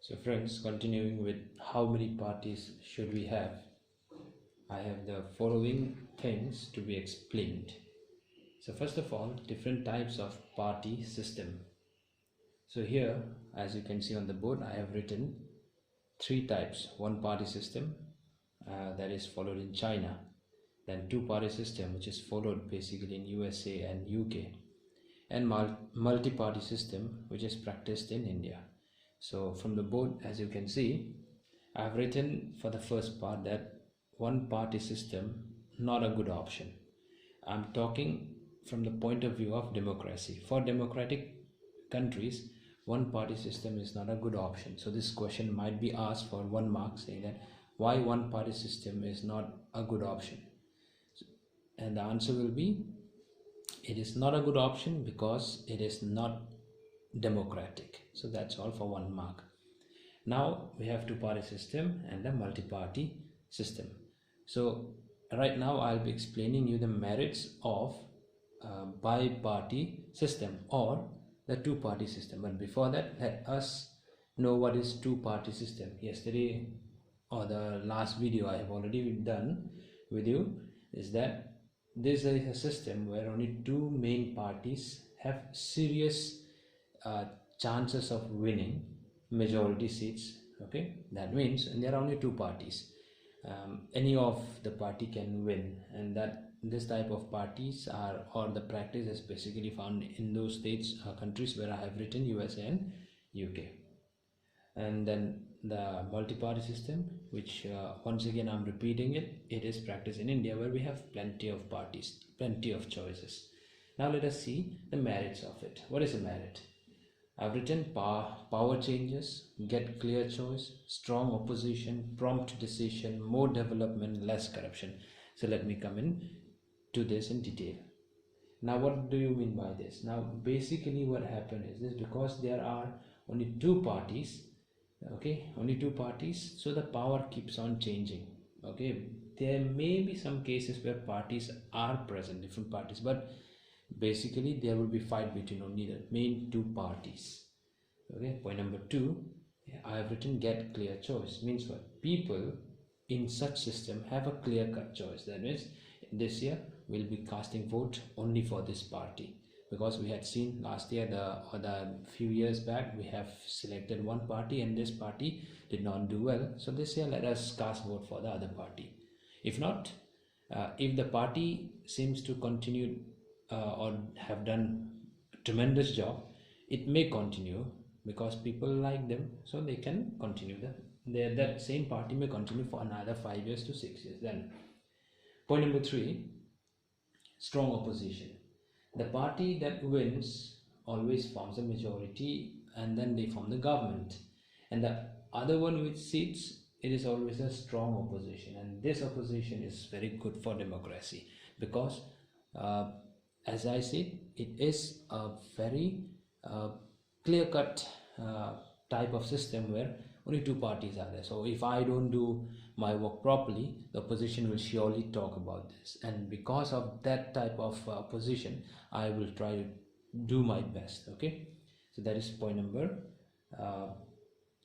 So friends, continuing with how many parties should we have, I have the following things to be explained. So first of all, different types of party system. So here, as you can see on the board, I have written three types. One party system that is followed in China, then two party system which is followed basically in USA and UK, and multi-party system which is practiced in India. So from the board, as you can see, I have written for the first part that one party system not a good option. I'm talking from the point of view of democracy. For democratic countries, one party system is not a good option. So this question might be asked for 1 mark, saying that why one party system is not a good option. And the answer will be it is not a good option because it is not democratic. So that's all for 1 mark. Now we have two-party system and a multi-party system. So right now I'll be explaining you the merits of bi-party system or the two-party system. But before that, let us know what is two-party system. Yesterday or the last video I have already done with you is that this is a system where only two main parties have serious chances of winning majority seats. Okay, that means there are only two parties. Any of the party can win, and that this type of parties are, or the practice is basically found in those states countries where I have written USA and UK. And then the multi-party system, which once again I'm repeating it is practiced in India, where we have plenty of parties, plenty of choices. Now let us see the merits of it. What is a merit? I've written power changes, get clear choice, strong opposition, prompt decision, more development, less corruption. So let me come in to this in detail. Now what do you mean by this? Now basically what happened is this: because there are only two parties, okay, only two parties, so the power keeps on changing. Okay, there may be some cases where parties are present, different parties, but basically there will be fight between only the main two parties. Okay, point number two, I have written get clear choice. Means what? People in such system have a clear cut choice. That means this year we'll be casting vote only for this party, because we had seen last year or the few years back we have selected one party and this party did not do well. So this year let us cast vote for the other party. If not, if the party seems to continue or have done a tremendous job, it may continue because people like them, so they can continue. That same party may continue for another 5 years to 6 years. Then point number three, strong opposition. The party that wins always forms a majority and then they form the government, and the other one which seats, it is always a strong opposition, and this opposition is very good for democracy because as I said, it is a very clear-cut type of system where only two parties are there. So if I don't do my work properly, the opposition will surely talk about this, and because of that type of opposition, I will try to do my best. Okay, so that is point number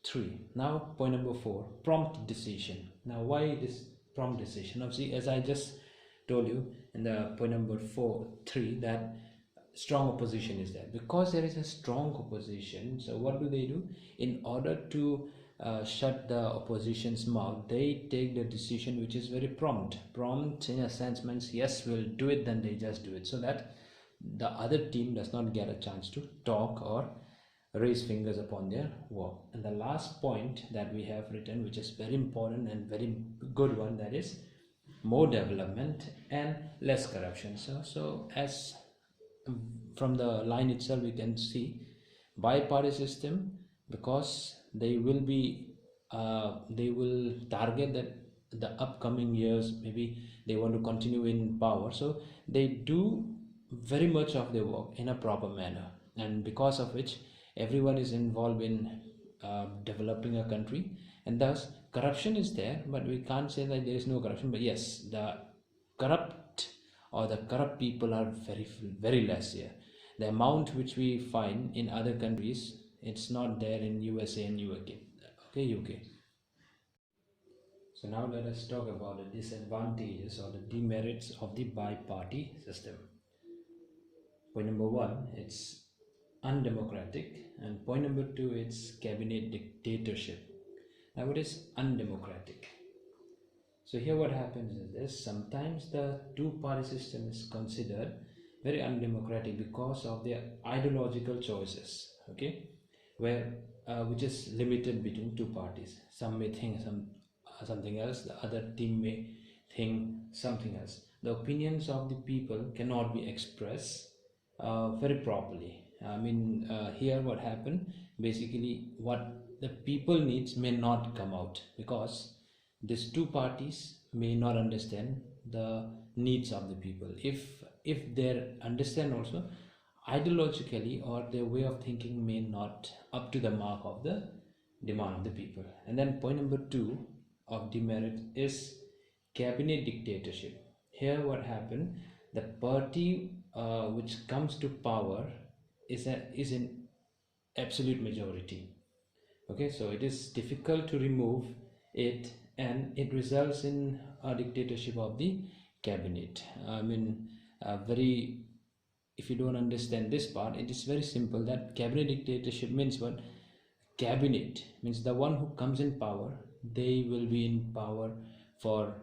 three. Now point number four, prompt decision. Now why this prompt decision? Now see, as I just told you in the point number 3, that strong opposition is there. Because there is a strong opposition, so what do? In order to shut the opposition's mouth, they take the decision which is very prompt. Prompt in a sense means yes, we'll do it, then they just do it, so that the other team does not get a chance to talk or raise fingers upon their work. And the last point that we have written, which is very important and very good one, that is more development and less corruption. So as from the line itself we can see, bi-party system, because they will target that the upcoming years maybe they want to continue in power, so they do very much of their work in a proper manner, and because of which everyone is involved in developing a country, and thus corruption is there, but we can't say that there is no corruption. But yes, the corrupt people are very less here. The amount which we find in other countries, it's not there in USA and UK. okay, UK. So now let us talk about the disadvantages or the demerits of the bi-party system. Point number one, it's undemocratic, and point number two, it's cabinet dictatorship. Now, what is undemocratic? So here what happens is this: sometimes the two-party system is considered very undemocratic because of their ideological choices, okay, where which is limited between two parties. Some may think something else, the other team may think something else. The opinions of the people cannot be expressed very properly. I mean, here what happened, basically what the people needs may not come out because these two parties may not understand the needs of the people. If they understand also, ideologically or their way of thinking may not up to the mark of the demand of the people. And then point number two of demerit is cabinet dictatorship. Here what happened, the party which comes to power is in absolute majority. Okay, so it is difficult to remove it, and it results in a dictatorship of the cabinet. I mean, very, if you don't understand this part, it is very simple that cabinet dictatorship means what? Cabinet means the one who comes in power, they will be in power for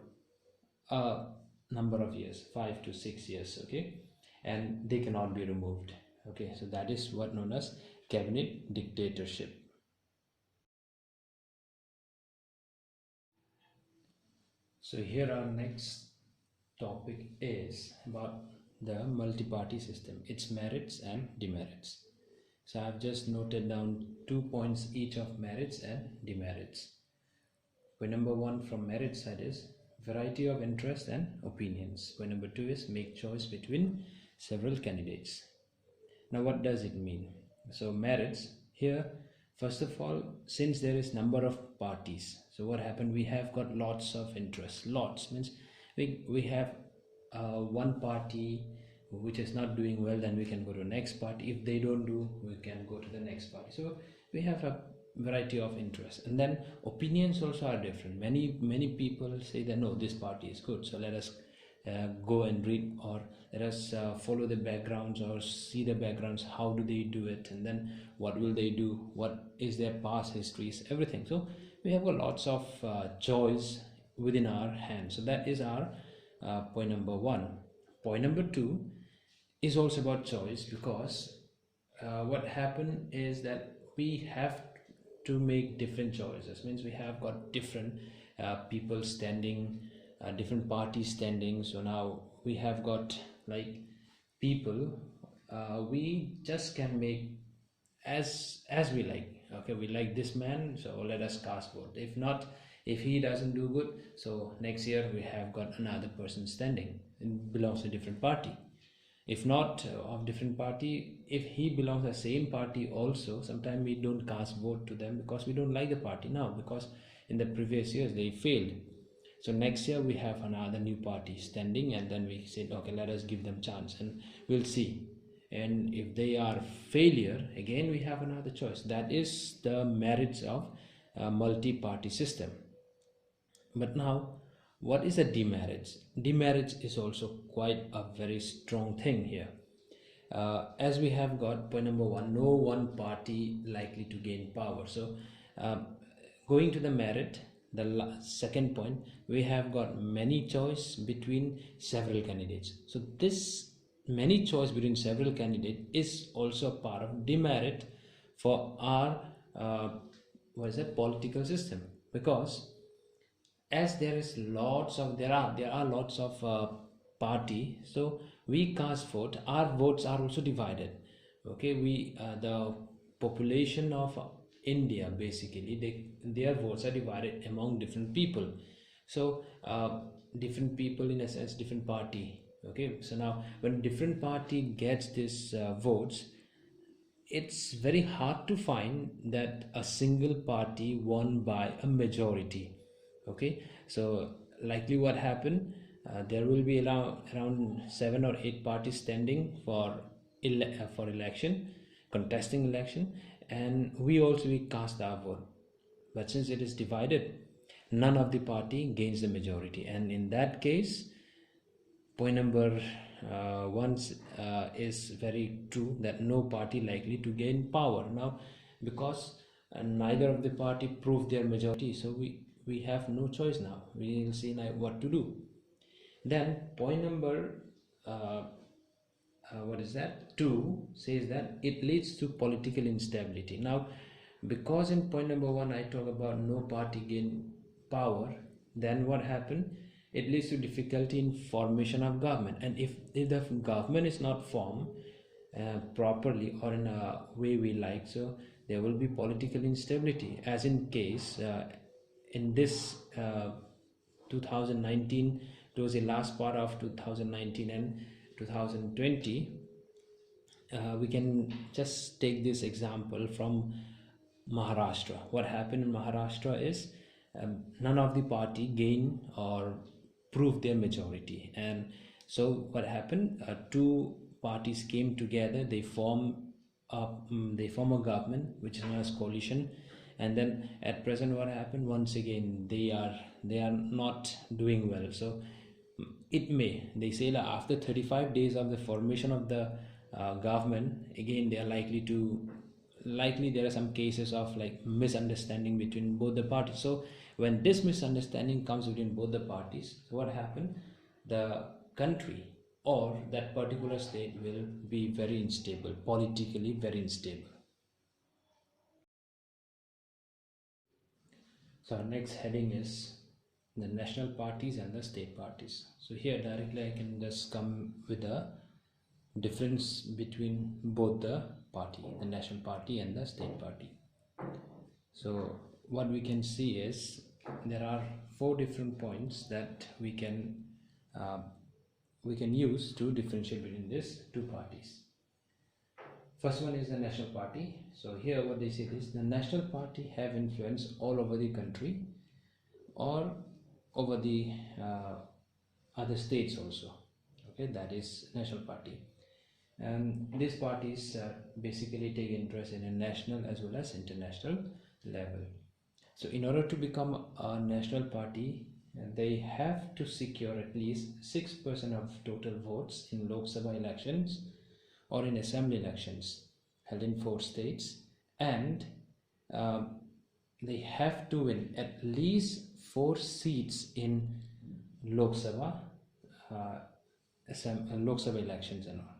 a number of years, 5 to 6 years, okay, and they cannot be removed. Okay, so that is what known as cabinet dictatorship. So here our next topic is about the multi-party system, its merits and demerits. So I've just noted down 2 points each of merits and demerits. Point number one from merit side is variety of interest and opinions. Point number two is make choice between several candidates. Now what does it mean? So merits here, first of all, since there is number of parties, so what happened, we have got lots of interest. Lots means we have one party which is not doing well, then we can go to the next party. If they don't do, we can go to the next party. So we have a variety of interests, and then opinions also are different. Many people say that no, this party is good, so let us go and read, or let us follow the backgrounds or see the backgrounds, how do they do it, and then what will they do, what is their past histories, everything. So we have got lots of choice within our hands. So that is our point number one. Point number two is also about choice, because what happened is that we have to make different choices. Means we have got different people standing, different parties standing. So now we have got like people, we just can make as we like. Okay, we like this man, so let us cast vote. If not, if he doesn't do good, so next year we have got another person standing and belongs to a different party. If not of different party, if he belongs to the same party also, sometimes we don't cast vote to them because we don't like the party now, because in the previous years they failed. So next year we have another new party standing, and then we said, okay, let us give them chance and we'll see. And if they are failure, again we have another choice. That is the merits of a multi-party system. But now, what is a demerits? Demerits is also quite a very strong thing here. As we have got point number one, no one party likely to gain power. So going to the merit, the second point, we have got many choice between several candidates. So this many choice between several candidates is also part of demerit for our what is it, political system, because as there are lots of party, so we cast vote, our votes are also divided. Okay, we the population of India, basically their votes are divided among different people. So different people, in a sense, different party. Okay, so now when different party gets this votes, it's very hard to find that a single party won by a majority. Okay, so likely what happened, there will be around 7 or 8 parties standing for for election, contesting election, and we also we cast our vote. But since it is divided, none of the party gains the majority, and in that case, point number one is very true, that no party likely to gain power. Now, because neither of the party proved their majority, so we have no choice now. We will see now what to do. Then point number what is that, 2 says that it leads to political instability. Now, because in point number 1 I talk about no party gain power, then what happened, it leads to difficulty in formation of government. And if the government is not formed properly or in a way we like, so there will be political instability, as in case in this 2019, it was the last part of 2019 and 2020. We can just take this example from Maharashtra. What happened in Maharashtra is none of the party gained or proved their majority, and so what happened, two parties came together, they form a government which is known as coalition. And then at present what happened, once again they are not doing well. So it may, they say that after 35 days of the formation of the government, again they are likely there are some cases of like misunderstanding between both the parties. So when this misunderstanding comes between both the parties, so what happened, the country or that particular state will be very unstable, politically very unstable. So our next heading is the national parties and the state parties. So here directly I can just come with the difference between both the party, the national party and the state party. So what we can see is there are 4 different points that we can use to differentiate between these two parties. First one is the national party. So here what they say is the national party have influence all over the country or over the other states also. Okay, that is national party. And these parties basically take interest in a national as well as international level. So in order to become a national party, they have to secure at least 6% of total votes in Lok Sabha elections or in assembly elections held in 4 states, and they have to win at least 4 seats in Lok Sabha elections and all.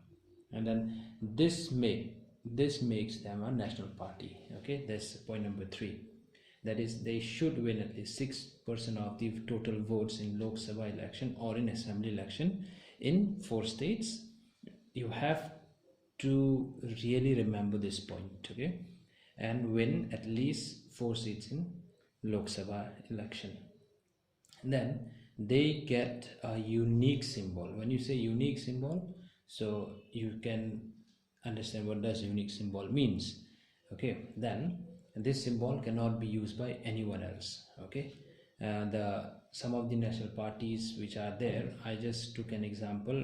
And then this makes them a national party. Okay, that's point number 3. That is, they should win at least 6% of the total votes in Lok Sabha election or in assembly election in 4 states. You have to really remember this point, okay, and win at least 4 seats in Lok Sabha election. And then they get a unique symbol. When you say unique symbol, so you can understand what does unique symbol means. Okay, then this symbol cannot be used by anyone else. Okay, some of the national parties which are there, I just took an example,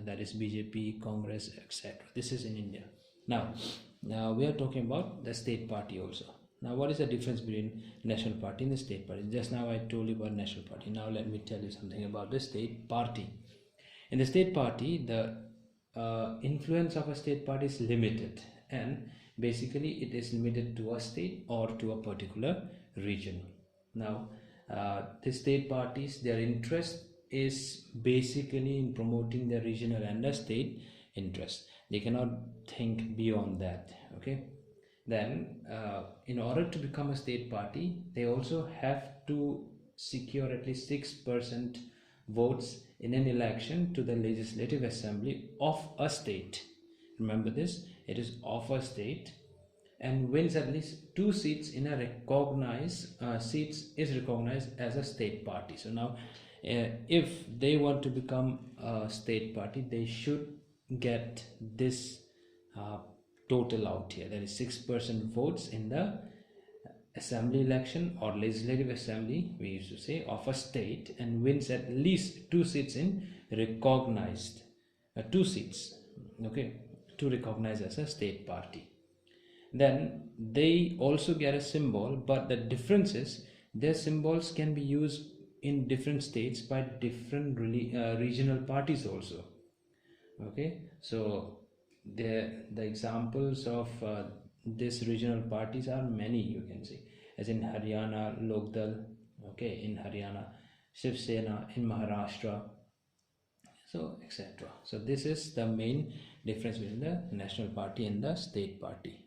that is BJP, Congress, etc. This is in India. Now we are talking about the state party also. Now what is the difference between national party and the state party? Just now I told you about national party. Now let me tell you something about the state party. In the state party, the influence of a state party is limited, and basically it is limited to a state or to a particular region. Now the state parties, their interest is basically in promoting the regional and the state interest. They cannot think beyond that. Okay, then in order to become a state party, they also have to secure at least 6% votes in an election to the legislative assembly of a state. Remember this, it is of a state, and wins at least 2 seats in a recognized seats is recognized as a state party. So now if they want to become a state party, they should get this total out here, that is 6% votes in the assembly election or legislative assembly, we used to say, of a state, and wins at least 2 seats in recognized 2 seats, okay, to recognize as a state party. then they also get a symbol, but the difference is their symbols can be used in different states by different regional parties also. Okay, so the examples of this regional parties are many, you can see, as in Haryana Lokdal, okay, in Haryana Shiv Sena, in Maharashtra, so etc. So this is the main difference between the national party and the state party.